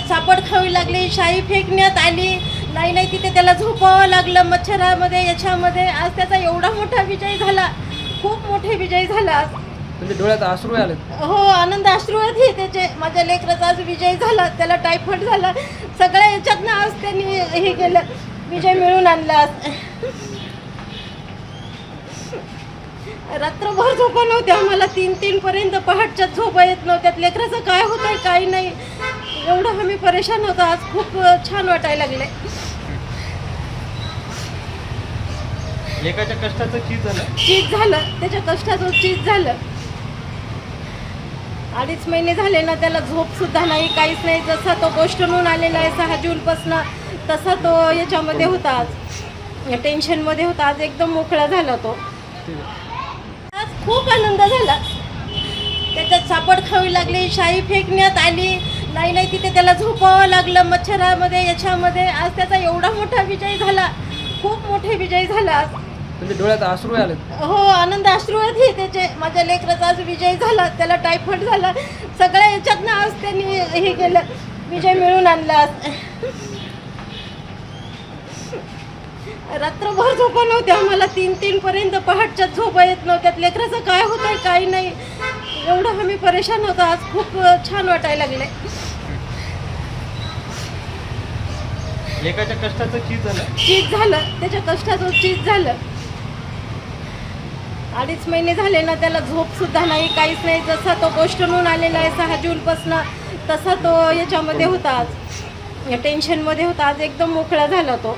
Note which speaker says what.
Speaker 1: सापड खावी लागली, शाई फेकण्यात आली, नाही तिथे त्याला झोपावं लागलं मच्छरामध्ये याच्यामध्ये. आज त्याचा एवढा मोठा विजय झाला, खूप मोठे विजय झाला आज.
Speaker 2: म्हणजे डोळ्यात अश्रू आले.
Speaker 1: हो, आनंद अश्रू आहेत त्याचे. माझ्या लेकराचा आज विजय झाला, त्याला टायफॉइड झाला, सगळ्या याच्यातनं आज त्यांनी हे केलं, विजय मिळून आणला आज. रात्रभर झोपा नव्हत्या आम्हाला, 3 पर्यंत पहाटच्या झोपा येत नव्हत्या. लेकराचं काय होतंय काही नाही, एवढं आम्ही परेशान होतो. आज खूप छान वाटायला लागले.
Speaker 2: एकाच्या कष्टाचं
Speaker 1: चीज झालं, त्याच्या कष्टाचं चीज झालं. 2.5 महिने झाले ना, त्याला झोप सुद्धा नाही, काहीच नाही. जसा तो गोष्टनून आलेला आहे 6 जूनपासनं, तसा तो याच्यामध्ये होता, आज टेन्शनमध्ये होता. आज एकदम मोकळा झाला तो. आज खूप आनंद झाला. त्याच्यात सापड खावी लागली, शाई फेकण्यात आली, नाही तिथे त्याला झोपावं लागलं मच्छरामध्ये याच्यामध्ये. आज त्याचा एवढा मोठा विजय झाला, खूप मोठे विजय झाला आज.
Speaker 2: म्हणजे डोळ्यात अश्रू आले.
Speaker 1: हो, आनंद अश्रू आहेत त्याचे. माझ्या लेकराचा आज विजय झाला, त्याला टायफॉइड झाला, सगळ्या याच्यातनं आज त्यांनी हे केलं, विजय मिळून आणला आज. रात्रभर झोपा नव्हत्या आम्हाला, 3 पर्यंत पहाटच्या झोपा येत नव्हत्या. लेकराचं काय होतंय काही नाही, एवढं आम्ही परेशान होतो. आज खूप छान वाटायला लागले.
Speaker 2: एकाच्या कष्टाचं
Speaker 1: चीज झालं, त्याच्या कष्टाचं चीज झालं. 2.5 महिने झाले ना, त्याला झोप सुद्धा नाही, काहीच नाही. जसा तो गोष्टनून आलेला आहे 6 जूनपासनं, तसा तो याच्यामध्ये होता, आज टेन्शनमध्ये होता. आज एकदम मोकळा झाला तो.